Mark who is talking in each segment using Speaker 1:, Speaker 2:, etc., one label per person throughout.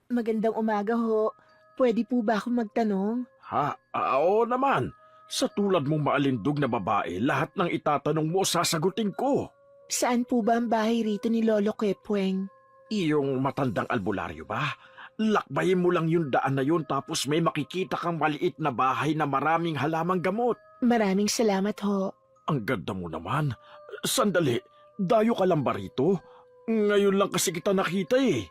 Speaker 1: Magandang umaga ho. Pwede po ba akong magtanong?
Speaker 2: Ha? Oo naman. Sa tulad mong maalindog na babae, lahat ng itatanong mo sasagutin ko.
Speaker 1: Saan po ba ang bahay rito ni Lolo Kepweng?
Speaker 2: Iyong matandang albularyo ba? Lakbayin mo lang yung daan na yun tapos may makikita kang maliit na bahay na maraming halamang gamot.
Speaker 1: Maraming salamat ho.
Speaker 2: Ang ganda mo naman. Sandali, dayo ka lang ba rito? Ngayon lang kasi kita nakita eh.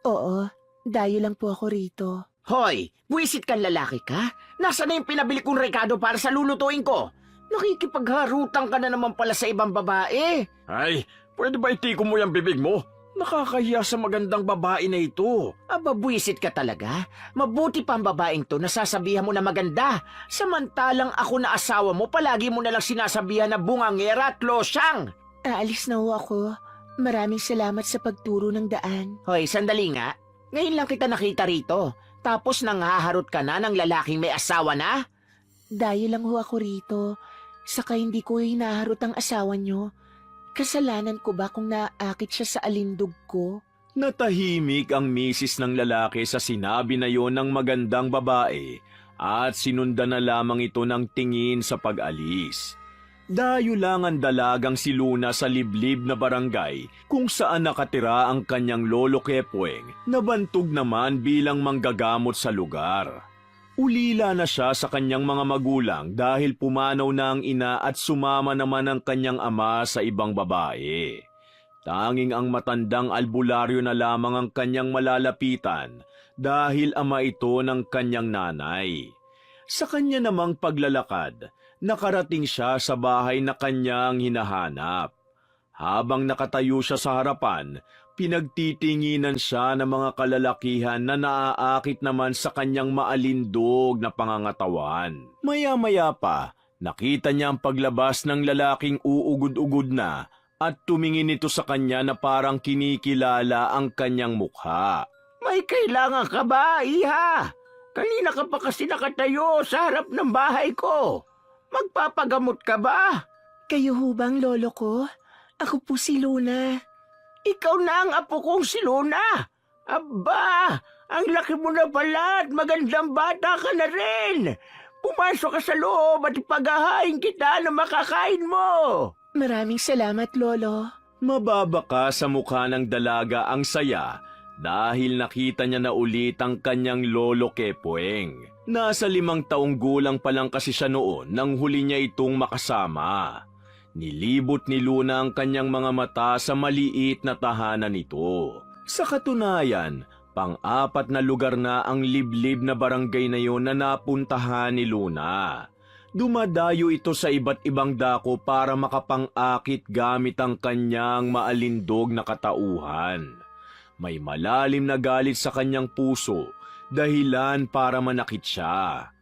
Speaker 1: Oo, dayo lang po ako rito.
Speaker 3: Hoy, buwisit kang lalaki ka? Nasaan na yung pinabili kong rekado para sa lulutuin ko? Nakikipagharutan ka na naman pala sa ibang babae.
Speaker 2: Ay, pwede ba itiko mo yung bibig mo? Nakakahiya sa magandang babae na ito.
Speaker 3: Aba, buwisit ka talaga. Mabuti pa ang babaeng to, nasasabihan mo na maganda. Samantalang ako na asawa mo, palagi mo na lang sinasabihan na bungangera at losyang.
Speaker 1: Aalis na ho ako. Maraming salamat sa pagturo ng daan.
Speaker 3: Hoy, sandali nga. Ngayon lang kita nakita rito. Tapos nanghaharot ka na ng lalaking may asawa na?
Speaker 1: Dayo lang ho ako rito. Saka hindi ko hinaharot ang asawa nyo. Kasalanan ko ba kung naaakit siya sa alindog ko?
Speaker 4: Natahimik ang misis ng lalaki sa sinabi na yon ng magandang babae at sinundan na lamang ito ng tingin sa pag-alis. Dayo lang ang dalagang si Luna sa liblib na barangay kung saan nakatira ang kanyang lolo Kepweng na bantog naman bilang manggagamot sa lugar. Ulila na siya sa kanyang mga magulang dahil pumanaw na ang ina at sumama naman ang kanyang ama sa ibang babae. Tanging ang matandang albularyo na lamang ang kanyang malalapitan dahil ama ito ng kanyang nanay. Sa kanya namang paglalakad, nakarating siya sa bahay na kanyang hinahanap. Habang nakatayo siya sa harapan, pinagtitinginan siya ng mga kalalakihan na naaakit naman sa kanyang maalindog na pangangatawan. Maya-maya pa, nakita niya ang paglabas ng lalaking uugod-ugod na at tumingin ito sa kanya na parang kinikilala ang kanyang mukha.
Speaker 3: May kailangan ka ba, iha? Kanina ka pa kasi nakatayo sa harap ng bahay ko. Magpapagamot ka ba?
Speaker 1: Kayo ho bang lolo ko? Ako po si Luna.
Speaker 3: Ikaw na ang apo kong si Luna. Aba, ang laki mo na pala at magandang bata ka na rin. Pumasok ka sa loob at ipaghahain kita na makakain mo.
Speaker 1: Maraming salamat, Lolo.
Speaker 4: Mababa ka sa mukha ng dalaga ang saya dahil nakita niya na ulit ang kanyang lolo Kepweng. Nasa 5 taong gulang pa lang kasi siya noon nang huli niya itong makasama. Nilibot ni Luna ang kanyang mga mata sa maliit na tahanan nito. Sa katunayan, pang-4 na lugar na ang liblib na barangay na yon na napuntahan ni Luna. Dumadayo ito sa iba't ibang dako para makapang-akit gamit ang kanyang maalindog na katauhan. May malalim na galit sa kanyang puso, dahilan para manakit siya.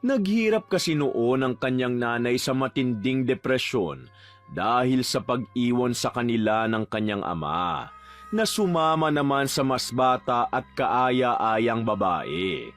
Speaker 4: Naghirap kasi noon ang kanyang nanay sa matinding depresyon dahil sa pag-iwan sa kanila ng kanyang ama, na sumama naman sa mas bata at kaaya-ayang babae.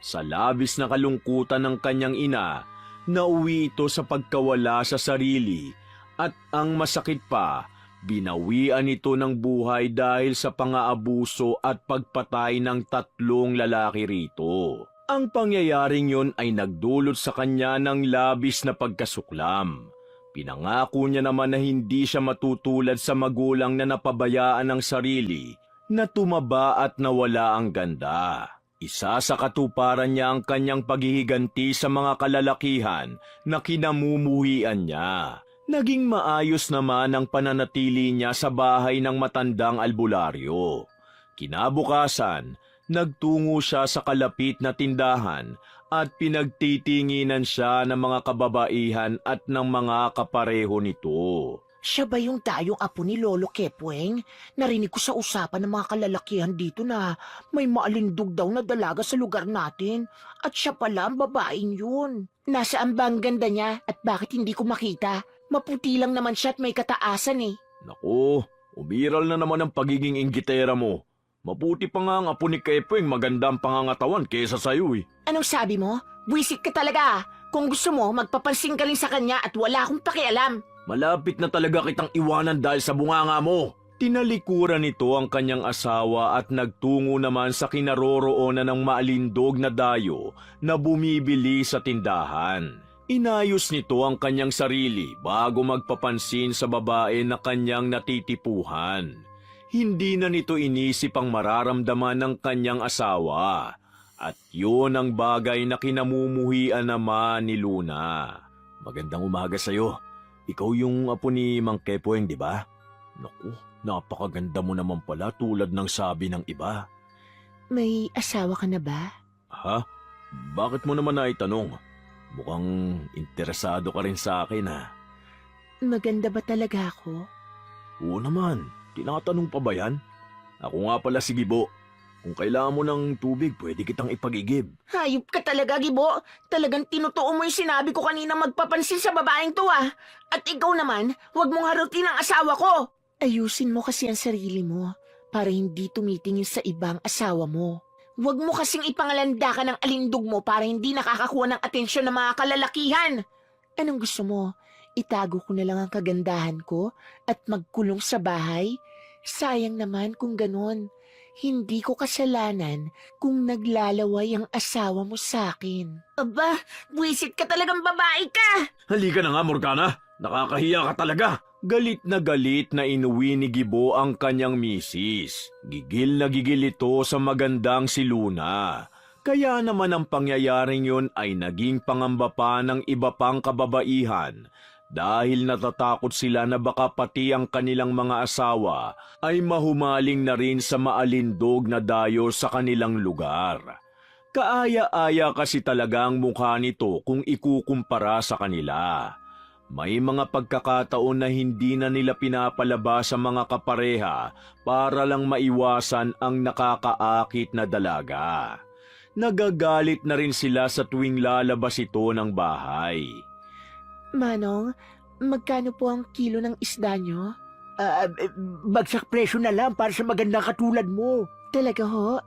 Speaker 4: Sa labis na kalungkutan ng kanyang ina, nauwi ito sa pagkawala sa sarili at ang masakit pa, binawian ito ng buhay dahil sa pang-aabuso at pagpatay ng 3 lalaki rito. Ang pangyayaring yon ay nagdulot sa kanya ng labis na pagkasuklam. Pinangako niya naman na hindi siya matutulad sa magulang na napabayaan ng sarili, na tumaba at nawala ang ganda. Isa sa katuparan niya ang kanyang paghihiganti sa mga kalalakihan na kinamumuhian niya. Naging maayos naman ang pananatili niya sa bahay ng matandang albularyo. Kinabukasan, nagtungo siya sa kalapit na tindahan at pinagtitinginan siya ng mga kababaihan at ng mga kapareho nito.
Speaker 3: Siya ba yung tayong apo ni Lolo Kepweng? Narinig ko sa usapan ng mga kalalakihan dito na may maalindog daw na dalaga sa lugar natin. At siya pala ang babaeng yun. Nasaan ba ang ganda niya at bakit hindi ko makita? Maputi lang naman siya at may kataasan eh.
Speaker 4: Naku, umiral na naman ang pagiging inggitera mo. Mabuti pa nga ang apo ni Kepweng maganda ang pangangatawan kesa sa'yo eh.
Speaker 3: Anong sabi mo? Buwisit ka talaga. Kung gusto mo, magpapansin ka rin sa kanya at wala akong pakialam.
Speaker 4: Malapit na talaga kitang iwanan dahil sa bunganga mo. Tinalikuran nito ang kanyang asawa at nagtungo naman sa kinaroroonan ng maalindog na dayo na bumibili sa tindahan. Inayos nito ang kanyang sarili bago magpapansin sa babae na kanyang natitipuhan. Hindi na nito inisip ang mararamdaman ng kanyang asawa. At yun ang bagay na kinamumuhian naman ni Luna. Magandang umaga sa'yo. Ikaw yung apo ni Mang Kepoeng, di ba? Naku, napakaganda mo naman pala tulad ng sabi ng iba.
Speaker 1: May asawa ka na ba?
Speaker 4: Ha? Bakit mo naman naitanong? Mukhang interesado ka rin sa akin ha.
Speaker 1: Maganda ba talaga ako?
Speaker 4: Oo naman, tinatanong pa ba yan? Ako nga pala si Gibo. Kung kailangan mo ng tubig, pwede kitang ipag-igib.
Speaker 3: Hayop ka talaga, Gibo. Talagang tinutuo mo yung sinabi ko kanina magpapansin sa babaeng to ah. At ikaw naman, huwag mong harutin ang asawa ko.
Speaker 1: Ayusin mo kasi ang sarili mo para hindi tumitingin sa ibang asawa mo.
Speaker 3: Huwag mo kasing ipangalanda ka ng alindog mo para hindi nakakakuha ng atensyon ng mga kalalakihan.
Speaker 1: Anong gusto mo? Itago ko na lang ang kagandahan ko at magkulong sa bahay? Sayang naman kung ganon. Hindi ko kasalanan kung naglalaway ang asawa mo sa akin.
Speaker 3: Aba, buwisit ka talagang babae ka.
Speaker 2: Halika na nga, Morgana. Nakakahiya ka talaga.
Speaker 4: Galit na inuwi ni Gibo ang kanyang misis. Gigil na gigil ito sa magandang si Luna. Kaya naman ang pangyayaring yun ay naging pangamba pa ng iba pang kababaihan dahil natatakot sila na baka pati ang kanilang mga asawa ay mahumaling na rin sa maalindog na dayo sa kanilang lugar. Kaaya-aya kasi talaga ang mukha nito kung ikukumpara sa kanila. May mga pagkakataon na hindi na nila pinapalabas sa mga kapareha para lang maiwasan ang nakakaakit na dalaga. Nagagalit na rin sila sa tuwing lalabas ito ng bahay.
Speaker 1: Manong, magkano po ang kilo ng isda nyo?
Speaker 3: Bagsak presyo na lang para sa magandang katulad mo.
Speaker 1: Talaga ho?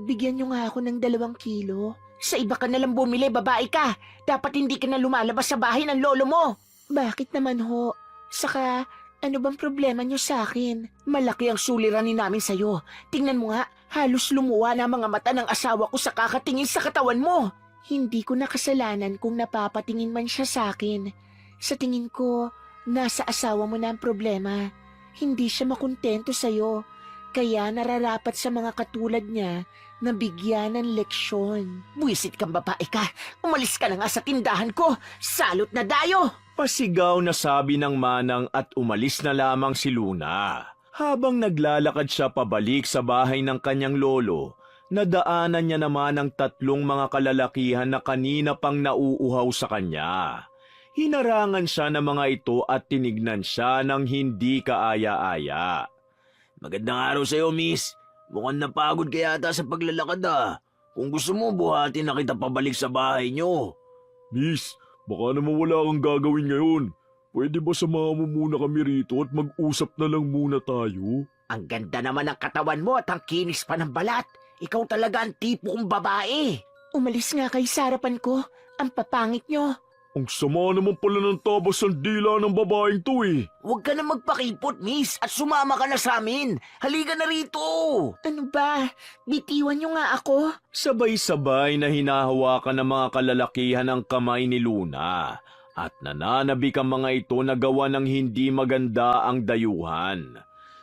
Speaker 1: Bigyan nyo nga ako ng 2 kilo.
Speaker 3: Sa iba ka nalang bumili, babae ka. Dapat hindi ka na lumalabas sa bahay ng lolo mo.
Speaker 1: Bakit naman ho? Saka, ano bang problema nyo sa akin?
Speaker 3: Malaki ang suliranin namin sa'yo. Tingnan mo nga, halos lumuwa na ang mga mata ng asawa ko sa kakatingin sa katawan mo.
Speaker 1: Hindi ko nakasalanan kung napapatingin man siya sa akin. Sa tingin ko, nasa asawa mo na ang problema. Hindi siya makontento sa'yo. Kaya nararapat sa mga katulad niya na bigyan ng leksyon.
Speaker 3: Buwisit kang babae ka. Umalis ka na nga sa tindahan ko. Salot na dayo.
Speaker 4: Pasigaw na sabi ng manang at umalis na lamang si Luna. Habang naglalakad siya pabalik sa bahay ng kanyang lolo, nadaanan niya naman ang 3 mga kalalakihan na kanina pang nauuhaw sa kanya. Hinarangan siya ng mga ito at tinignan siya ng hindi kaaya-aya.
Speaker 2: Magandang araw sa'yo, miss. Mukhang napagod ka yata sa paglalakad ah. Kung gusto mo, buhatin na kita pabalik sa bahay nyo.
Speaker 4: Miss, baka naman wala kang gagawin ngayon. Pwede ba samahan mo muna kami rito at mag-usap na lang muna tayo?
Speaker 3: Ang ganda naman ng katawan mo at ang kinis pa ng balat. Ikaw talaga ang tipo kong babae.
Speaker 1: Umalis nga kay sa harapan ko. Ang papangit nyo.
Speaker 4: Ang sama naman pala ng tabas ng dila ng babaeng to eh.
Speaker 3: Huwag ka na magpakipot, miss, at sumama ka na sa amin. Halika na rito.
Speaker 1: Ano ba? Bitiwan nyo nga ako.
Speaker 4: Sabay-sabay na hinahawakan ng mga kalalakihan ang kamay ni Luna at nananabik ang mga ito na gawa ng hindi maganda ang dayuhan.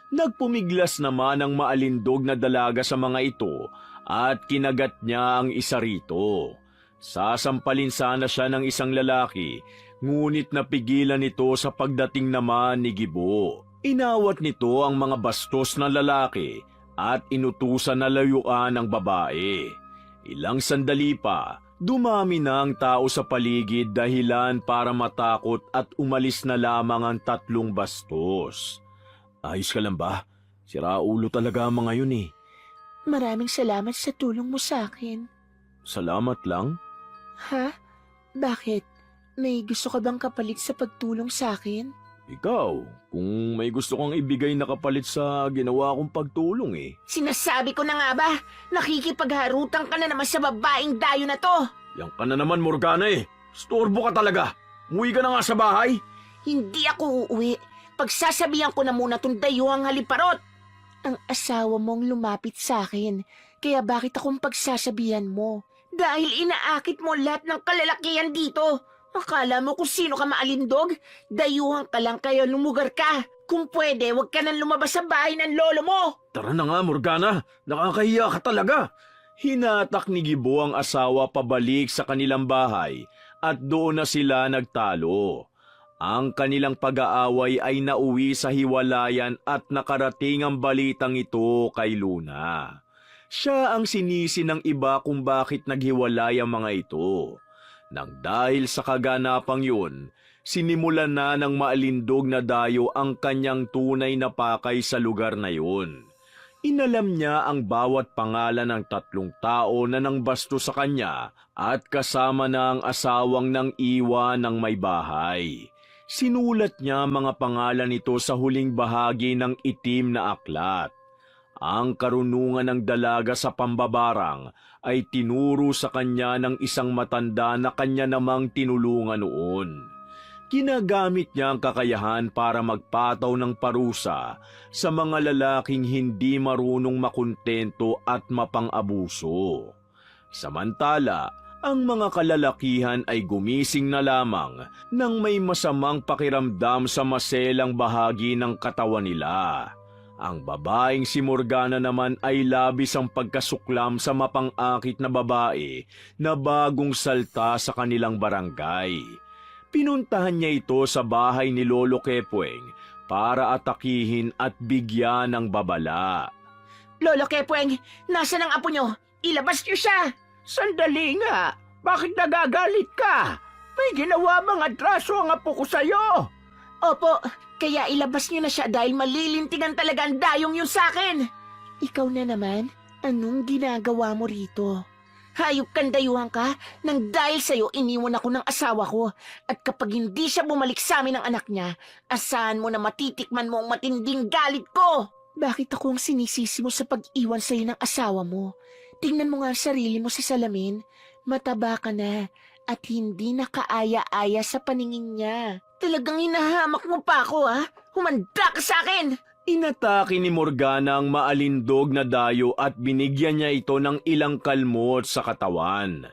Speaker 4: Nagpumiglas naman ang maalindog na dalaga sa mga ito at kinagat niya ang isa rito. Sasampalin sana siya ng isang lalaki, ngunit napigilan ito sa pagdating naman ni Gibo. Inawat nito ang mga bastos na lalaki at inutusan na layuan ang babae. Ilang sandali pa, dumami na ang tao sa paligid dahilan para matakot at umalis na lamang ang 3 bastos. Ayos ka lang ba? Siraulo talaga ang mga yun eh.
Speaker 1: Maraming salamat sa tulong mo sa akin.
Speaker 4: Salamat lang?
Speaker 1: Ha? Bakit? May gusto ka bang kapalit sa pagtulong sa akin?
Speaker 4: Ikaw, kung may gusto kang ibigay na kapalit sa ginawa kong pagtulong eh.
Speaker 3: Sinasabi ko na nga ba, nakikipagharutan ka na naman sa babaeng dayo na to.
Speaker 2: Yan ka na naman, Morgana eh. Storbo ka talaga. Umuwi ka na nga sa bahay.
Speaker 3: Hindi ako uuwi. pagsasabihan ko na muna tong dayuhang haliparot.
Speaker 1: Ang asawa mong lumapit sa akin, kaya bakit akong pagsasabihan mo?
Speaker 3: Dahil inaakit mo lahat ng kalalakihan dito. Akala mo kung sino ka maalindog? Dayuhan ka lang kaya lumugar ka. Kung pwede, huwag ka nang lumabas sa bahay ng lolo mo.
Speaker 2: Tara na nga, Morgana. Nakakahiya ka talaga.
Speaker 4: Hinatak ni Gibo ang asawa pabalik sa kanilang bahay at doon na sila nagtalo. Ang kanilang pag-aaway ay nauwi sa hiwalayan at nakarating ang balitang ito kay Luna. Siya ang sinisi ng iba kung bakit naghiwalay ang mga ito. Nang dahil sa kaganapang yun, sinimulan na ng maalindog na dayo ang kanyang tunay na pakay sa lugar na yun. Inalam niya ang bawat pangalan ng 3 tao na nangbasto sa kanya at kasama na ang asawang nang iwan ng may bahay. Sinulat niya mga pangalan nito sa huling bahagi ng itim na aklat. Ang karunungan ng dalaga sa pambabarang ay tinuro sa kanya ng isang matanda na kanya namang tinulungan noon. Ginagamit niya ang kakayahan para magpataw ng parusa sa mga lalaking hindi marunong makontento at mapang-abuso. Samantala, ang mga kalalakihan ay gumising na lamang nang may masamang pakiramdam sa maselang bahagi ng katawan nila. Ang babaeng si Morgana naman ay labis ang pagkasuklam sa mapang-akit na babae na bagong salta sa kanilang barangay. Pinuntahan niya ito sa bahay ni Lolo Kepweng para atakihin at bigyan ng babala.
Speaker 3: Lolo Kepweng, nasan ang apo nyo? Ilabas nyo siya!
Speaker 2: Sandali nga. Bakit nagagalit ka? May ginawa bang atraso ang apo ko sa'yo?
Speaker 3: Opo, kaya ilabas nyo na siya dahil malilintigan talaga ang dayong yun sa akin.
Speaker 1: Ikaw na naman, anong ginagawa mo rito?
Speaker 3: Hayop kang dayuhan ka, nang dahil sa'yo iniwan ako ng asawa ko. At kapag hindi siya bumalik sa amin ng anak niya, asahan mo na matitikman mo ang matinding galit ko.
Speaker 1: Bakit ako ang sinisisi mo sa pag-iwan sa'yo ng asawa mo? Tingnan mo nga ang sarili mo sa salamin. Mataba ka na at hindi nakaaya-aya sa paningin niya.
Speaker 3: Talagang hinahamak mo pa ako, ha? Humanda ka sa akin!
Speaker 4: Inatake ni Morgana ang maalindog na dayo at binigyan niya ito ng ilang kalmot sa katawan.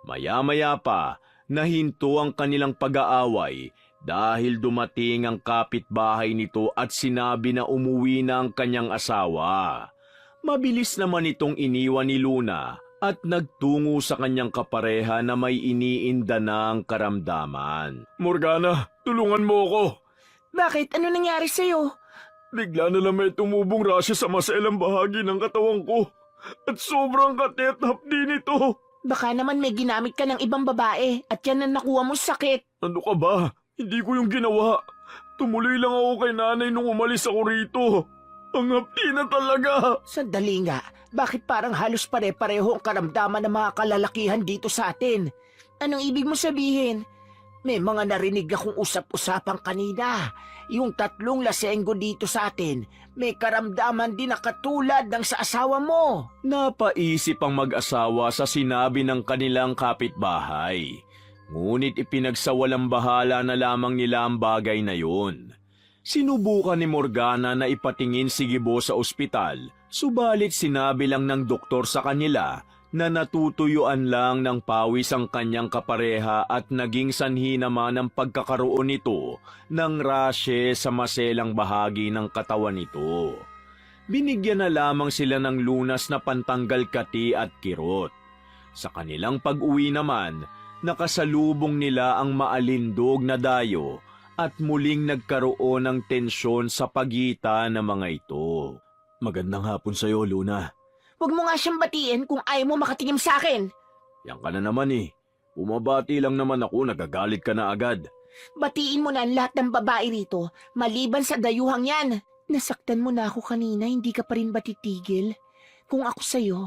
Speaker 4: Maya-maya pa, nahinto ang kanilang pag-aaway dahil dumating ang kapitbahay nito at sinabi na umuwi na ang kanyang asawa. Mabilis naman itong iniwan ni Luna at nagtungo sa kanyang kapareha na may iniinda ng karamdaman.
Speaker 2: Morgana, tulungan mo ako.
Speaker 3: Bakit? Ano nangyari sa'yo?
Speaker 2: Bigla na lang may tumubong rasya sa maselang bahagi ng katawan ko. At sobrang katetap din ito.
Speaker 3: Baka naman may ginamit ka ng ibang babae at yan ang nakuha mong sakit.
Speaker 2: Ano ka ba? Hindi ko yung ginawa. Tumuloy lang ako kay nanay nung umalis ako rito. Ang hapdi na talaga.
Speaker 3: Sandali nga, bakit parang halos pare-pareho ang karamdaman ng mga kalalakihan dito sa atin? Anong ibig mo sabihin? May mga narinig akong usap-usapan kanina. Yung 3 lasenggo dito sa atin, may karamdaman din na katulad ng sa asawa mo.
Speaker 4: Napaisip ang mag-asawa sa sinabi ng kanilang kapitbahay. Ngunit ipinagsawalang bahala na lamang nila ang bagay na yun. Sinubukan ni Morgana na ipatingin si Gibo sa ospital, subalit sinabi lang ng doktor sa kanila na natutuyuan lang ng pawis ang kanyang kapareha at naging sanhi naman ang pagkakaroon nito ng rashe sa maselang bahagi ng katawan nito. Binigyan na lamang sila ng lunas na pantanggal kati at kirot. Sa kanilang pag-uwi naman, nakasalubong nila ang maalindog na dayo at muling nagkaroon ng tensyon sa pagitan ng mga ito. Magandang hapon sa'yo, Luna.
Speaker 3: Huwag mo nga siyang batiin kung ayaw mo makatingin sa akin.
Speaker 4: Yan ka na naman eh. Bumabati lang naman ako, nagagalit ka na agad.
Speaker 3: Batiin mo na ang lahat ng babae rito, maliban sa dayuhang yan.
Speaker 1: Nasaktan mo na ako kanina, hindi ka pa rin ba titigil? Kung ako sa'yo,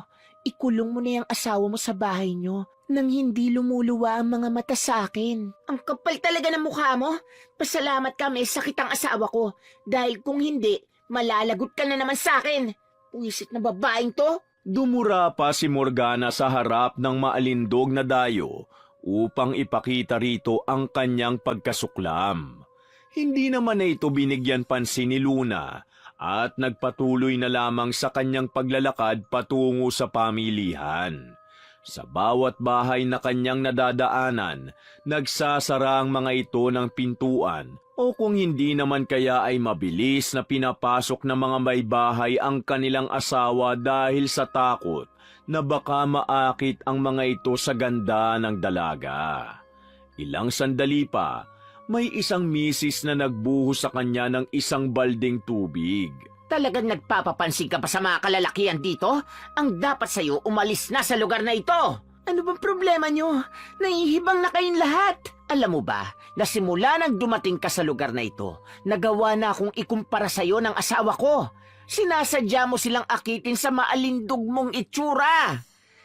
Speaker 1: ikulong mo na yung asawa mo sa bahay nyo nang hindi lumuluwa ang mga mata sa akin.
Speaker 3: Ang kapal talaga ng mukha mo. Pasalamat ka may sakit ang asawa ko. Dahil kung hindi, malalagot ka na naman sa akin. Puwisit na babaeng to.
Speaker 4: Dumura pa si Morgana sa harap ng maalindog na dayo upang ipakita rito ang kanyang pagkasuklam. Hindi naman na ito binigyan pansin ni Luna at nagpatuloy na lamang sa kanyang paglalakad patungo sa pamilihan. Sa bawat bahay na kanyang nadadaanan, nagsasara ang mga ito ng pintuan o kung hindi naman kaya ay mabilis na pinapasok ng mga may bahay ang kanilang asawa dahil sa takot na baka maakit ang mga ito sa ganda ng dalaga. Ilang sandali pa, may isang misis na nagbuhos sa kanya ng isang balding tubig.
Speaker 3: Talagang nagpapapansin ka pa sa mga kalalakihan dito? Ang dapat sa'yo, umalis na sa lugar na ito!
Speaker 1: Ano bang problema nyo? Nahihibang na kayong lahat.
Speaker 3: Alam mo ba, na simula nang dumating ka sa lugar na ito, nagawa na akong ikumpara sa'yo ng asawa ko. Sinasadya mo silang akitin sa maalindog mong itsura.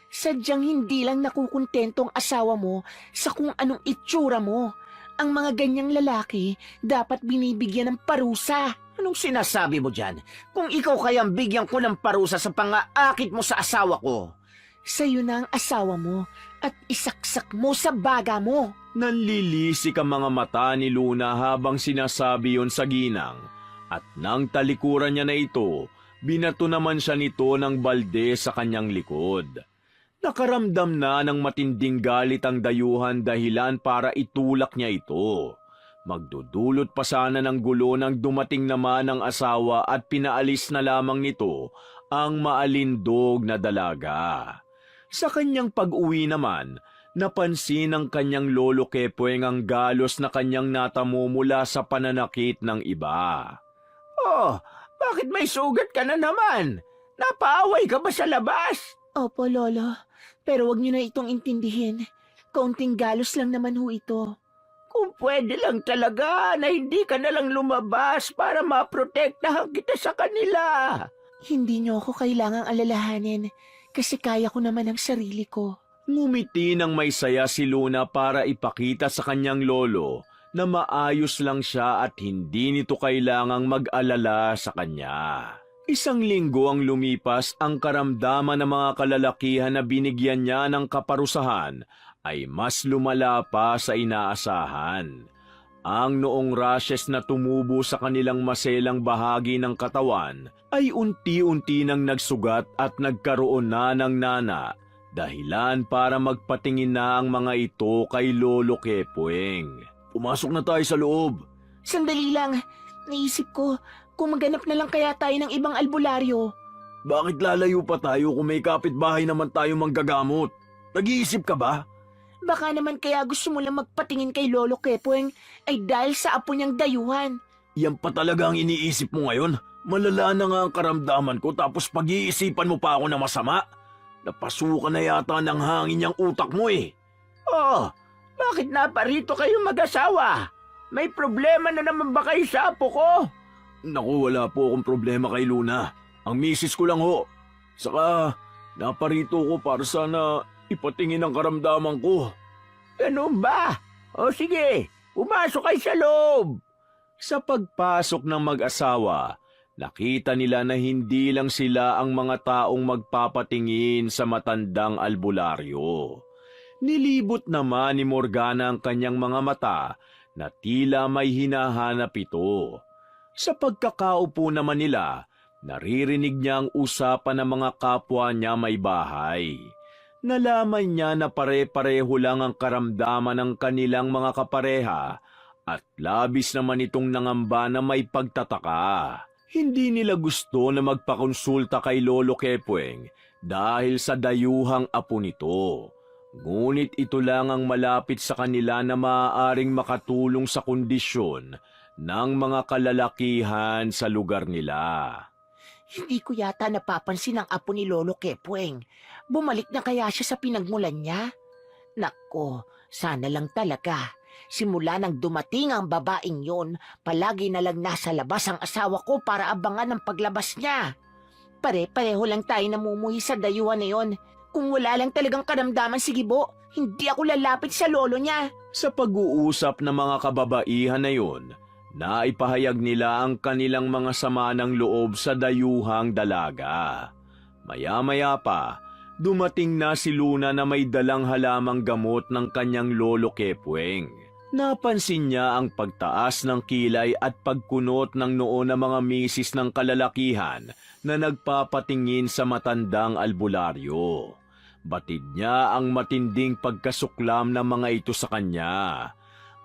Speaker 1: Sadyang hindi lang nakukuntento ang asawa mo sa kung anong itsura mo. Ang mga ganyang lalaki dapat binibigyan ng parusa.
Speaker 3: Anong sinasabi mo dyan? Kung ikaw kayang bigyan ko ng parusa sa pangaakit mo sa asawa ko.
Speaker 1: Sa'yo na ang asawa mo at isaksak mo sa baga mo.
Speaker 4: Nanlilisik ang mga mata ni Luna habang sinasabi yon sa ginang. At nang talikuran niya na ito, binato naman siya nito ng balde sa kanyang likod. Nakaramdam na ng matinding galit ang dayuhan dahilan para itulak niya ito. Magdudulot pa sana ng gulo nang dumating naman ang asawa at pinaalis na lamang nito ang maalindog na dalaga. Sa kanyang pag-uwi naman, napansin ng kanyang lolo Kepweng ang galos na kanyang natamo mula sa pananakit ng iba.
Speaker 3: Oh, bakit may sugat ka na naman? Napaaway ka ba sa labas?
Speaker 1: Opo, Lolo. Pero wag niyo na itong intindihin. Kaunting galos lang naman ho ito.
Speaker 3: Kung pwede lang talaga na hindi ka na lang lumabas para maprotektahan kita sa kanila.
Speaker 1: Hindi niyo ako kailangang alalahanin kasi kaya ko naman ang sarili ko.
Speaker 4: Ngumiti ng may saya si Luna para ipakita sa kanyang lolo na maayos lang siya at hindi nito kailangang mag-alala sa kanya. Isang linggo ang lumipas, ang karamdaman ng mga kalalakihan na binigyan niya ng kaparusahan ay mas lumala pa sa inaasahan. Ang noong rashes na tumubo sa kanilang maselang bahagi ng katawan ay unti-unti nang nagsugat at nagkaroon na ng nana, dahilan para magpatingin na ang mga ito kay Lolo Kepweng. Pumasok na tayo sa loob.
Speaker 1: Sandali lang. Naisip ko, kung maghanap na lang kaya tayo ng ibang albularyo.
Speaker 2: Bakit lalayo pa tayo kung may kapitbahay naman tayo manggagamot? Nag-iisip ka ba?
Speaker 1: Baka naman kaya gusto mo lang magpatingin kay Lolo Kepweng ay dahil sa apo niyang dayuhan.
Speaker 2: Yan pa talaga ang iniisip mo ngayon? Malala na nga ang karamdaman ko tapos pag-iisipan mo pa ako na masama? Napasukan na yata ng hangin yung utak mo eh.
Speaker 3: Oh, bakit naparito kayo mag-asawa? May problema na naman ba kayo sa apo ko?
Speaker 2: Naku, wala po akong problema kay Luna. Ang misis ko lang ho. Saka, naparito ko para sana ipatingin ang karamdaman ko.
Speaker 3: Ganun ba? O sige, pumasok kayo sa loob.
Speaker 4: Sa pagpasok ng mag-asawa, nakita nila na hindi lang sila ang mga taong magpapatingin sa matandang albularyo. Nilibot naman ni Morgana ang kanyang mga mata na tila may hinahanap ito. Sa pagkakaupo naman nila, naririnig niya ang usapan ng mga kapwa niya may bahay. Nalaman niya na pare-pareho lang ang karamdaman ng kanilang mga kapareha at labis naman itong nangamba na may pagtataka. Hindi nila gusto na magpakonsulta kay Lolo Kepweng dahil sa dayuhang apo nito. Ngunit ito lang ang malapit sa kanila na maaaring makatulong sa kondisyon ng mga kalalakihan sa lugar nila.
Speaker 3: Hindi ko yata napapansin ang apo ni Lolo Kepweng. Bumalik na kaya siya sa pinagmulan niya? Nako, sana lang talaga. Simula nang dumating ang babaeng yon, palagi na lang nasa labas ang asawa ko para abangan ang paglabas niya. Pare-pareho lang tayo namumuhi sa dayuhan na yon. Kung wala lang talagang karamdaman si Gibo, hindi ako lalapit sa lolo niya.
Speaker 4: Sa pag-uusap ng mga kababaihan na yon, naipahayag nila ang kanilang mga sama ng loob sa dayuhang dalaga. Maya-maya pa, dumating na si Luna na may dalang halamang gamot ng kanyang Lolo Kepweng. Napansin niya ang pagtaas ng kilay at pagkunot ng noo ng mga misis ng kalalakihan na nagpapatingin sa matandang albularyo. Batid niya ang matinding pagkasuklam ng mga ito sa kanya.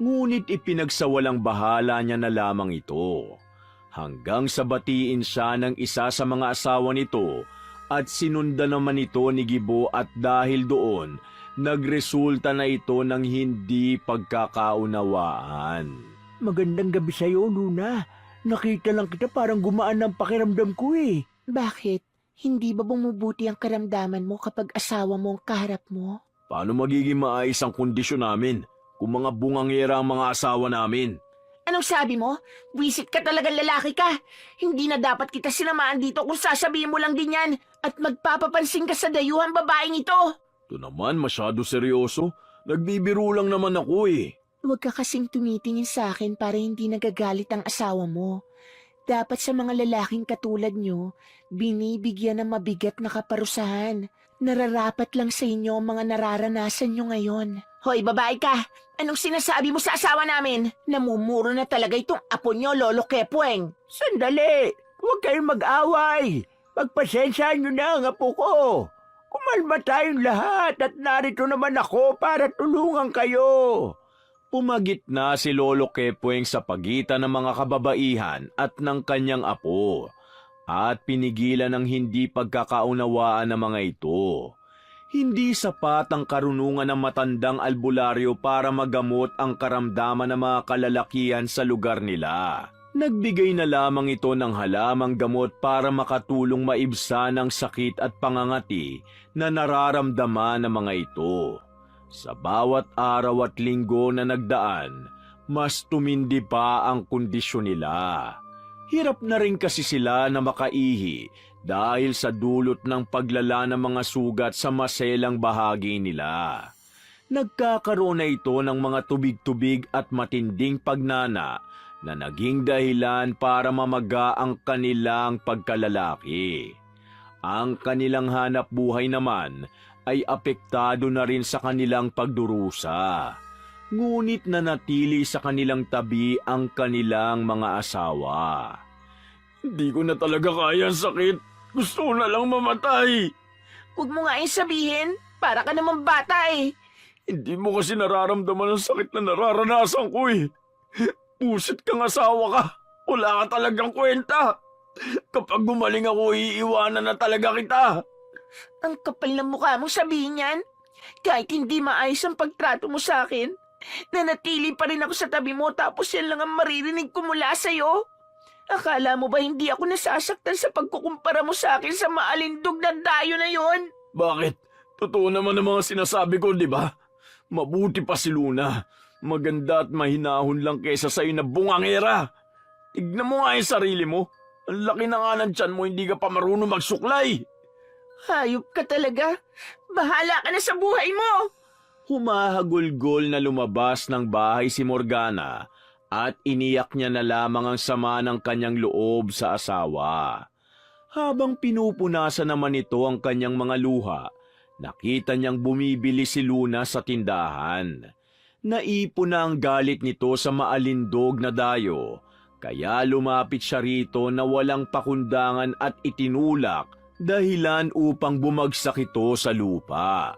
Speaker 4: Ngunit ipinagsawalang bahala niya na lamang ito. Hanggang sa batiin siya ng isa sa mga asawa nito at sinundan naman ito ni Gibo at dahil doon, nagresulta na ito ng hindi pagkakaunawaan.
Speaker 3: Magandang gabi sa'yo, Luna. Nakita lang kita parang gumaan ng pakiramdam ko eh.
Speaker 1: Bakit? Hindi ba bumubuti ang karamdaman mo kapag asawa mo ang kaharap mo?
Speaker 2: Paano magiging maayos ang kondisyon namin kung mga bungangera ang mga asawa namin?
Speaker 1: Anong sabi mo? Wisit ka talagang lalaki ka. Hindi na dapat kita sinamaan dito kung sasabihin mo lang din yan at magpapapansin ka sa dayuhang babaeng ito.
Speaker 2: Ito naman masyado seryoso. Nagbibiro lang naman ako eh.
Speaker 1: Huwag ka kasing tumitingin sa akin para hindi nagagalit ang asawa mo. Dapat sa mga lalaking katulad nyo, binibigyan ng mabigat na kaparusahan. Nararapat lang sa inyo ang mga nararanasan nyo ngayon. Hoy, babae ka! Anong sinasabi mo sa asawa namin? Namumuro na talaga itong apo nyo, Lolo Kepweng.
Speaker 3: Sandali! Huwag kayong mag-away! Pagpasensyaan nyo na ang apo ko! Kumalma tayong lahat at narito naman ako para tulungan kayo!
Speaker 4: Pumagit na si Lolo Kepweng sa pagitan ng mga kababaihan at ng kanyang apo at pinigilan ng hindi pagkakaunawaan ng mga ito. Hindi sapat ang karunungan ng matandang albularyo para magamot ang karamdaman ng mga kalalakihan sa lugar nila. Nagbigay na lamang ito ng halamang gamot para makatulong maibsan ang sakit at pangangati na nararamdaman ng mga ito. Sa bawat araw at linggo na nagdaan, mas tumindi pa ang kondisyon nila. Hirap na rin kasi sila na makaihi dahil sa dulot ng paglala ng mga sugat sa maselang bahagi nila. Nagkakaroon na ito ng mga tubig-tubig at matinding pagnana na naging dahilan para mamaga ang kanilang pagkalalaki. Ang kanilang hanap buhay naman ay apektado na rin sa kanilang pagdurusa. Ngunit nanatili sa kanilang tabi ang kanilang mga asawa.
Speaker 2: Hindi ko na talaga kaya ang sakit. Gusto ko na lang mamatay.
Speaker 1: Huwag mo nga yung sabihin, para ka naman bata eh.
Speaker 2: Hindi mo kasi nararamdaman ang sakit na nararanasan ko eh. Pusit kang asawa ka. Wala ka talagang kwenta. Kapag gumaling ako, iiwanan na talaga kita.
Speaker 1: Ang kapal ng mukha mong sabihin yan. Kahit hindi maayos ang pagtrato mo sa akin, nanatili pa rin ako sa tabi mo tapos yan lang ang maririnig ko mula sa'yo. Akala mo ba hindi ako nasasaktan sa pagkukumpara mo sa akin sa maalindog na dayo na yon?
Speaker 2: Bakit? Totoo naman ang mga sinasabi ko, di ba? Mabuti pa si Luna. Maganda at mahinahon lang kaysa sa'yo na bungangera. Tignan mo nga yung sarili mo. Ang laki na nga ng tiyan mo, hindi ka pa marunong magsuklay.
Speaker 1: Hayop ka talaga. Bahala ka na sa buhay mo.
Speaker 4: Humahagulgol na lumabas ng bahay si Morgana at iniyak niya na lamang ang sama ng kanyang loob sa asawa. Habang pinupunasan naman ito ang kanyang mga luha, nakita niyang bumibili si Luna sa tindahan. Naipon na ang galit nito sa maalindog na dayo, kaya lumapit siya rito na walang pakundangan at itinulak dahilan upang bumagsak ito sa lupa.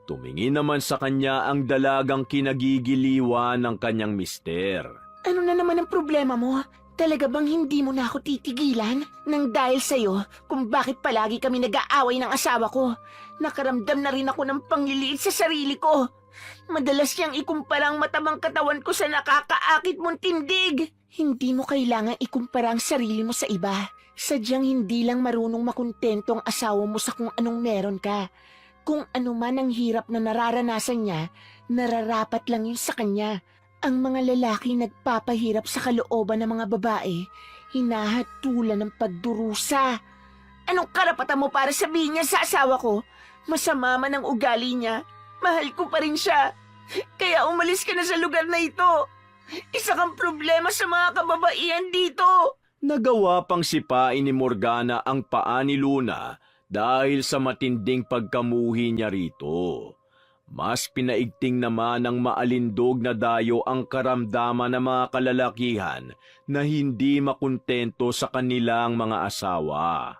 Speaker 4: Tumingin naman sa kanya ang dalagang kinagigiliwan ng kanyang mister.
Speaker 1: Ano na naman ang problema mo? Talaga bang hindi mo na ako titigilan? Nang dahil sa'yo, kung bakit palagi kami nag-aaway ng asawa ko. Nakaramdam na rin ako ng pangliliit sa sarili ko. Madalas niyang ikumpara ang matamang katawan ko sa nakakaakit mong tindig. Hindi mo kailangang ikumpara ang sarili mo sa iba. Sadyang hindi lang marunong makontento ang asawa mo sa kung anong meron ka. Kung ano man ang hirap na nararanasan niya, nararapat lang yun sa kanya. Ang mga lalaki nagpapahirap sa kalooban ng mga babae, hinahatulan ng pagdurusa. Anong karapatan mo para sabihin niya sa asawa ko? Masama man ang ugali niya, mahal ko pa rin siya. Kaya umalis ka na sa lugar na ito. Isa kang problema sa mga kababaihan dito.
Speaker 4: Nagawa pang sipain ni Morgana ang paa ni Luna dahil sa matinding pagkamuhi niya rito. Mas pinaigting naman ng maalindog na dayo ang karamdaman ng mga kalalakihan na hindi makontento sa kanilang mga asawa.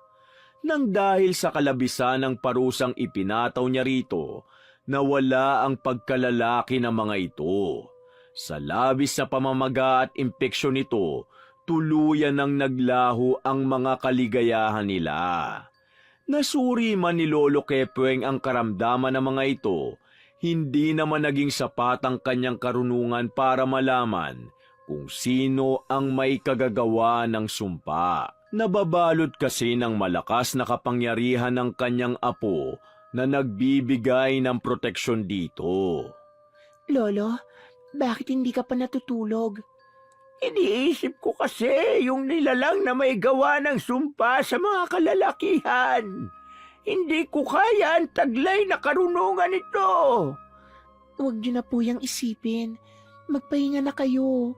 Speaker 4: Nang dahil sa kalabisan ng parusang ipinataw niya rito, nawala ang pagkalalaki ng mga ito. Sa labis na pamamaga at impeksyon nito, tuluyan nang naglaho ang mga kaligayahan nila. Nasuri man ni Lolo Kepweng ang karamdaman ng mga ito, hindi naman naging sapat ang kanyang karunungan para malaman kung sino ang may kagagawa ng sumpa. Nababalot kasi ng malakas na kapangyarihan ng kanyang apo na nagbibigay ng proteksyon dito.
Speaker 1: Lolo, bakit hindi ka pa natutulog?
Speaker 3: Iniisip ko kasi yung nilalang na may gawa ng sumpa sa mga kalalakihan. Hindi ko kaya ang taglay na karunungan ito.
Speaker 1: Huwag niyo na po yung isipin. Magpahinga na kayo.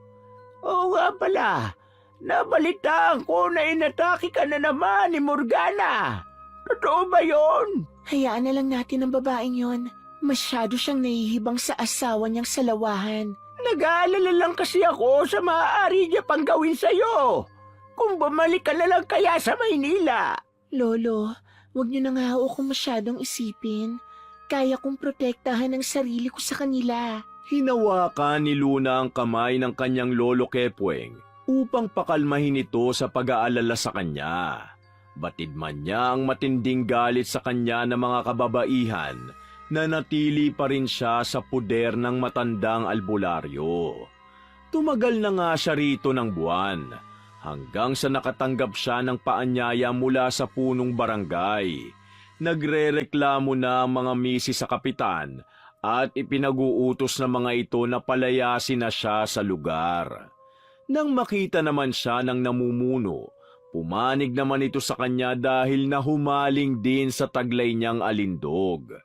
Speaker 3: Oo nga pala, nabalitaan ko na inatake ka na naman ni Morgana. Totoo ba yon?
Speaker 1: Hayaan na lang natin ang babaeng yon. Masyado siyang nahihibang sa asawa niyang salawahan.
Speaker 3: Nag-aalala lang kasi ako sa maaari niya pang gawin sa'yo. Kung bumalik ka na lang kaya sa Maynila.
Speaker 1: Lolo, huwag niyo na nga ako masyadong isipin. Kaya kong protektahan ang sarili ko sa kanila.
Speaker 4: Hinawakan ni Luna ang kamay ng kanyang Lolo Kepweng upang pakalmahin ito sa pag-aalala sa kanya. Batid man niya ang matinding galit sa kanya ng mga kababaihan, nanatili pa rin siya sa puder ng matandang albularyo. Tumagal na nga siya rito ng buwan, hanggang sa nakatanggap siya ng paanyaya mula sa punong barangay. Nagrereklamo na ang mga misis sa kapitan at ipinag-uutos ng mga ito na palayasin na siya sa lugar. Nang makita naman siya ng namumuno, pumanig naman ito sa kanya dahil nahumaling din sa taglay niyang alindog.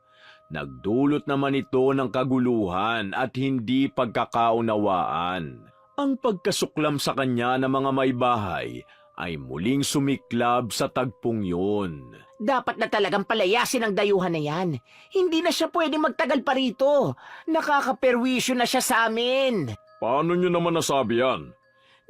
Speaker 4: Nagdulot naman ito ng kaguluhan at hindi pagkakaunawaan. Ang pagkasuklam sa kanya ng mga may bahay ay muling sumiklab sa tagpong yun.
Speaker 3: Dapat na talagang palayasin ang dayuhan na yan. Hindi na siya pwede magtagal pa rito. Nakakaperwisyo na siya sa amin.
Speaker 2: Paano nyo naman nasabi yan?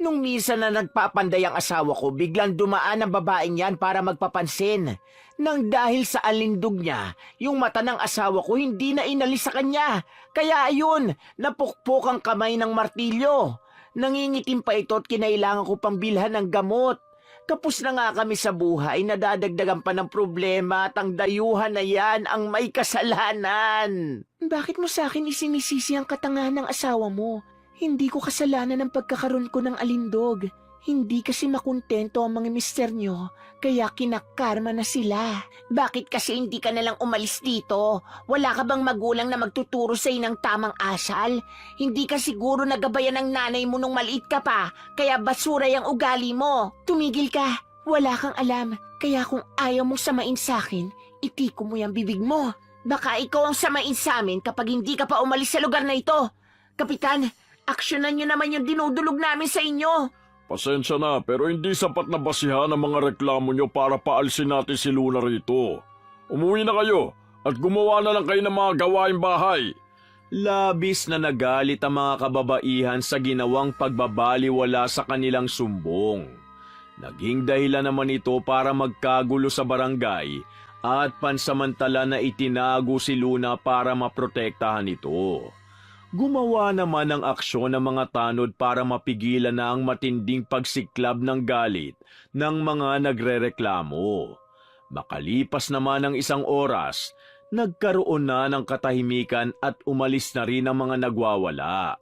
Speaker 3: Nung misa na nagpapanday ang asawa ko, biglang dumaan ang babaeng yan para magpapansin. Nang dahil sa alindog niya, yung mata ng asawa ko hindi na inalis sa kanya. Kaya ayun, napukpok ang kamay ng martilyo. Nangingitim pa ito at kinailangan ko pang bilhan ng gamot. Kapos na nga kami sa buhay, nadadagdagan pa ng problema at ang dayuhan na yan ang may kasalanan.
Speaker 1: Bakit mo sa akin isinisisi ang katangahan ng asawa mo? Hindi ko kasalanan ang pagkakaroon ko ng alindog. Hindi kasi makontento ang mga mister nyo, kaya kinakarma na sila.
Speaker 3: Bakit kasi hindi ka nalang umalis dito? Wala ka bang magulang na magtuturo sa'yo ng tamang asal? Hindi ka siguro nagabayan ng nanay mo nung maliit ka pa, kaya basura yung ugali mo.
Speaker 1: Tumigil ka, wala kang alam. Kaya kung ayaw mong samain sa'kin, itiko mo yung bibig mo.
Speaker 3: Baka ikaw ang samain sa amin kapag hindi ka pa umalis sa lugar na ito. Kapitan, aksyonan nyo naman yung dinudulog namin sa inyo.
Speaker 2: Pasensya na, pero hindi sapat na basihan ang mga reklamo nyo para paalsin natin si Luna rito. Umuwi na kayo at gumawa na lang kayo ng mga gawaing bahay.
Speaker 4: Labis na nagalit ang mga kababaihan sa ginawang pagbabaliwala sa kanilang sumbong. Naging dahilan naman ito para magkagulo sa barangay at pansamantala na itinago si Luna para maprotektahan ito. Gumawa naman ng aksyon ng mga tanod para mapigilan na ang matinding pagsiklab ng galit ng mga nagrereklamo. Makalipas naman ng 1 oras, nagkaroon na ng katahimikan at umalis na rin ang mga nagwawala.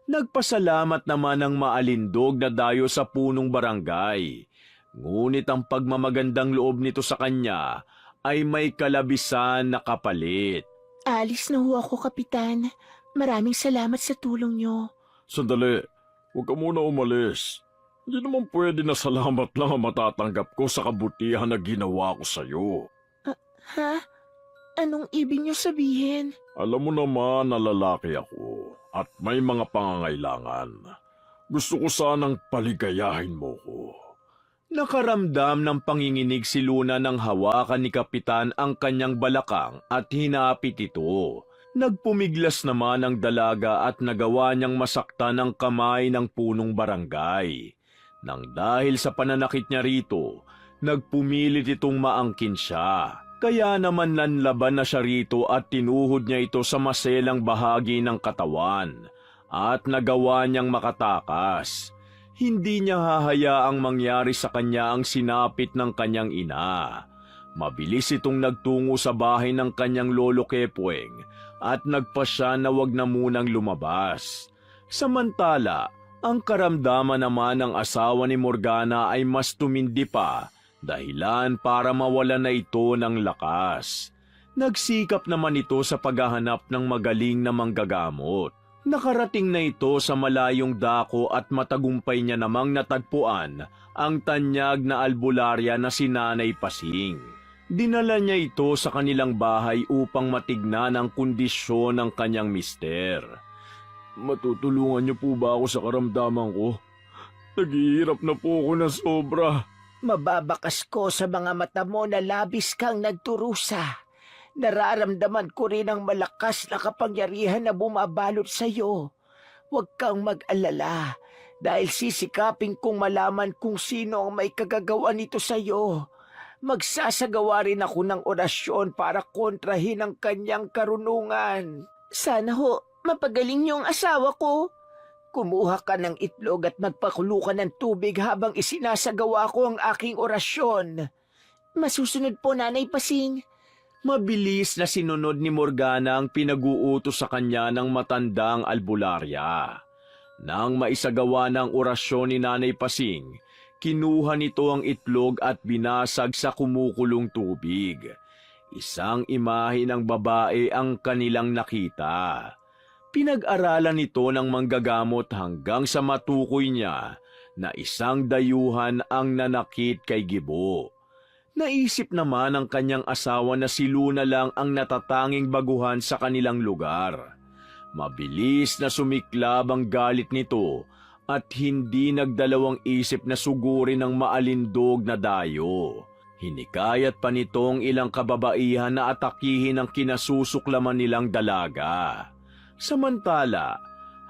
Speaker 4: Nagpasalamat naman ang maalindog na dayo sa punong barangay. Ngunit ang pagmamagandang loob nito sa kanya ay may kalabisan na kapalit.
Speaker 1: Alis na ho ako, Kapitan. Maraming salamat sa tulong nyo.
Speaker 2: Sandali, huwag ka muna umalis. Hindi naman pwede na salamat lang ang matatanggap ko sa kabutihan na ginawa ko sa'yo.
Speaker 1: Ha? Anong ibig nyo sabihin?
Speaker 2: Alam mo naman na lalaki ako at may mga pangangailangan. Gusto ko sanang paligayahin mo ko.
Speaker 4: Nakaramdam ng panginginig si Luna nang hawakan ni Kapitan ang kanyang balakang at hinapit ito. Nagpumiglas naman ang dalaga at nagawa niyang masaktan ang kamay ng punong barangay. Nang dahil sa pananakit niya rito, nagpumilit itong maangkin siya. Kaya naman nanlaban na siya rito at tinuhod niya ito sa maselang bahagi ng katawan at nagawa niyang makatakas. Hindi niya hahayaang mangyari sa kanya ang sinapit ng kanyang ina. Mabilis itong nagtungo sa bahay ng kanyang lolo Kepweng at nagpasya na wag na munang lumabas. Samantala, ang karamdaman naman ng asawa ni Morgana ay mas tumindi pa, dahilan para mawalan na ito ng lakas. Nagsikap naman ito sa paghahanap ng magaling na manggagamot. Nakarating na ito sa malayong dako at matagumpay niya namang natagpuan ang tanyag na albularya na si Nanay Pasing. Dinala niya ito sa kanilang bahay upang matignan ang kondisyon ng kanyang mister.
Speaker 2: Matutulungan niyo po ba ako sa karamdaman ko? Naghihirap na po ako na sobra.
Speaker 3: Mababakas ko sa mga mata mo na labis kang nagturusa. Nararamdaman ko rin ang malakas na kapangyarihan na bumabalot sa iyo. Huwag kang mag-alala dahil sisikapin kong malaman kung sino ang may kagagawa nito sa iyo. Magsasagawa rin ako ng orasyon para kontrahin ang kanyang karunungan.
Speaker 1: Sana ho, mapagaling niyong asawa ko.
Speaker 3: Kumuha ka ng itlog at magpakulo ka ng tubig habang isinasagawa ko ang aking orasyon.
Speaker 1: Masusunod po, Nanay Pasing.
Speaker 4: Mabilis na sinunod ni Morgana ang pinag-uutos sa kanya ng matandang albularya. Nang maisagawa ng orasyon ni Nanay Pasing, kinuha nito ang itlog at binasag sa kumukulong tubig. Isang imahe ng babae ang kanilang nakita. Pinag-aralan nito ng manggagamot hanggang sa matukoy niya na isang dayuhan ang nanakit kay Gibo. Naisip naman ng kanyang asawa na si Luna lang ang natatanging baguhan sa kanilang lugar. Mabilis na sumiklab ang galit nito at hindi nagdalawang isip na sugurin ng maalindog na dayo. Hinikayat pa nitong ilang kababaihan na atakihin ang kinasusuklaman nilang dalaga. Samantala,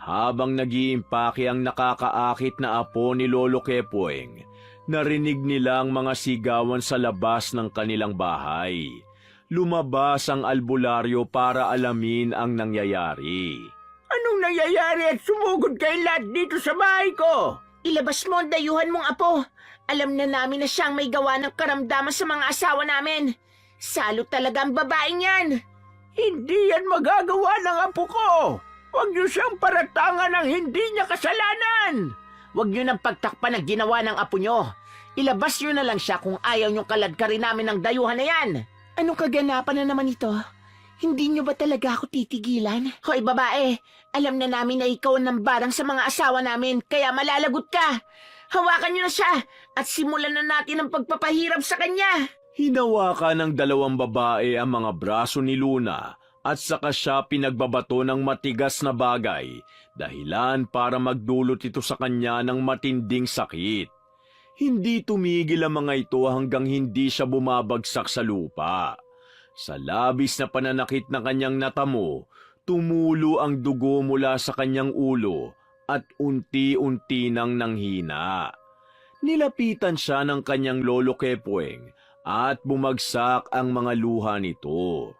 Speaker 4: habang nag-iimpake ang nakakaakit na apo ni Lolo Kepweng, narinig nilang mga sigawan sa labas ng kanilang bahay. Lumabas ang albularyo para alamin ang nangyayari.
Speaker 3: Anong nangyayari at sumugod kayo lahat dito sa bahay ko?
Speaker 1: Ilabas mo ang dayuhan mong apo. Alam na namin na siyang may gawa ng karamdaman sa mga asawa namin. Salo talaga ang babaeng yan.
Speaker 3: Hindi yan magagawa ng apo ko. Huwag niyo siyang paratangan ng hindi niya kasalanan. Huwag niyo nang pagtakpan ang ginawa ng apo niyo. Ilabas niyo na lang siya kung ayaw niyong kaladkarin namin ng dayuhan na yan.
Speaker 1: Anong kaganapan na naman ito? Hindi niyo ba talaga ako titigilan?
Speaker 3: Hoy babae, alam na namin na ikaw ang nambarang sa mga asawa namin, kaya malalagot ka. Hawakan niyo na siya at simulan na natin ang pagpapahirap sa kanya.
Speaker 4: Hinawakan ng dalawang babae ang mga braso ni Luna at saka siya pinagbabato ng matigas na bagay, dahilan para magdulot ito sa kanya ng matinding sakit. Hindi tumigil ang mga ito hanggang hindi siya bumabagsak sa lupa. Sa labis na pananakit na kanyang natamo, tumulo ang dugo mula sa kanyang ulo at unti-unti nang nanghina. Nilapitan siya ng kanyang lolo Kepweng at bumagsak ang mga luha nito.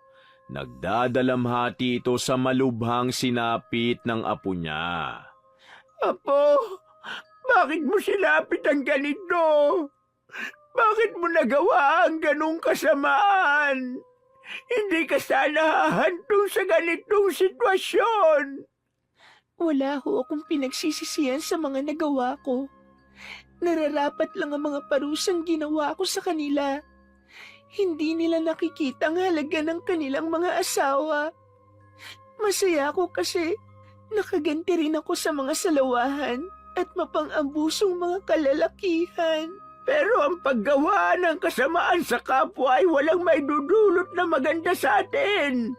Speaker 4: Nagdadalamhati ito sa malubhang sinapit ng apo niya.
Speaker 3: Apo, bakit mo sinapit ang ganito? Bakit mo nagawa ang ganong kasamaan? Hindi ka sana hahantong sa ganitong sitwasyon.
Speaker 1: Wala ho akong pinagsisisihan sa mga nagawa ko. Nararapat lang ang mga parusang ginawa ko sa kanila. Hindi nila nakikita ang halaga ng kanilang mga asawa. Masaya ako kasi nakaganti rin ako sa mga salawahan at mapang-abusong mga kalalakihan.
Speaker 3: Pero ang paggawa ng kasamaan sa kapwa ay walang maidudulot na maganda sa atin.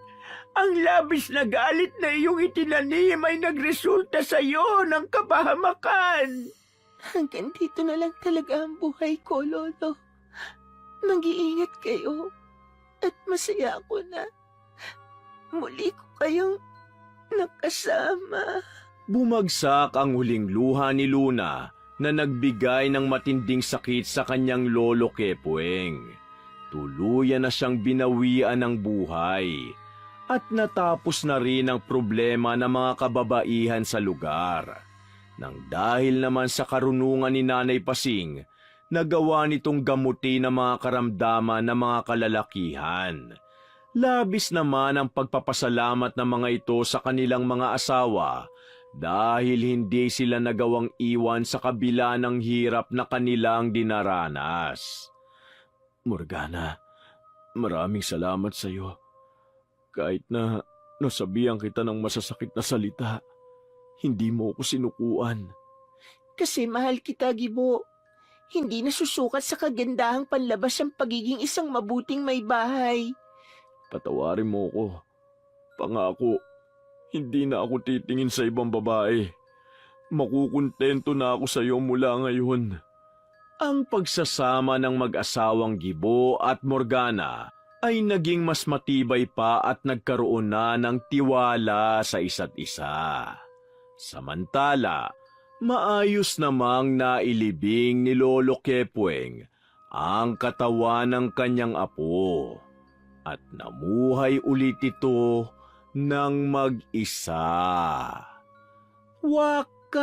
Speaker 3: Ang labis na galit na iyong itinanim ay nagresulta sa iyo ng kapahamakan.
Speaker 1: Hanggang dito na lang talaga ang buhay ko, Lolo. Mag-iingat kayo at masaya ako na muli ko kayong nakasama.
Speaker 4: Bumagsak ang huling luha ni Luna na nagbigay ng matinding sakit sa kanyang lolo Kepoeng. Tuluyan na siyang binawian ng buhay at natapos na rin ang problema ng mga kababaihan sa lugar. Nang dahil naman sa karunungan ni Nanay Pasing, nagawa nitong gamutin ang mga karamdaman ng mga kalalakihan. Labis naman ang pagpapasalamat ng mga ito sa kanilang mga asawa dahil hindi sila nagawang iwan sa kabila ng hirap na kanilang dinaranas. Morgana, maraming salamat sa iyo. Kahit na nasabihan kita ng masasakit na salita, hindi mo ako sinukuan.
Speaker 1: Kasi mahal kita, Gibo. Hindi nasusukat sa kagandahang panlabas ang pagiging isang mabuting may bahay.
Speaker 2: Patawarin mo ko. Pangako, hindi na ako titingin sa ibang babae. Makukuntento na ako sa iyo mula ngayon.
Speaker 4: Ang pagsasama ng mag-asawang Gibo at Morgana ay naging mas matibay pa at nagkaroon na ng tiwala sa isa't isa. Samantala, maayos namang nailibing ni Lolo Kepoeng ang katawan ng kanyang apo at namuhay ulit ito ng mag-isa. Wakas!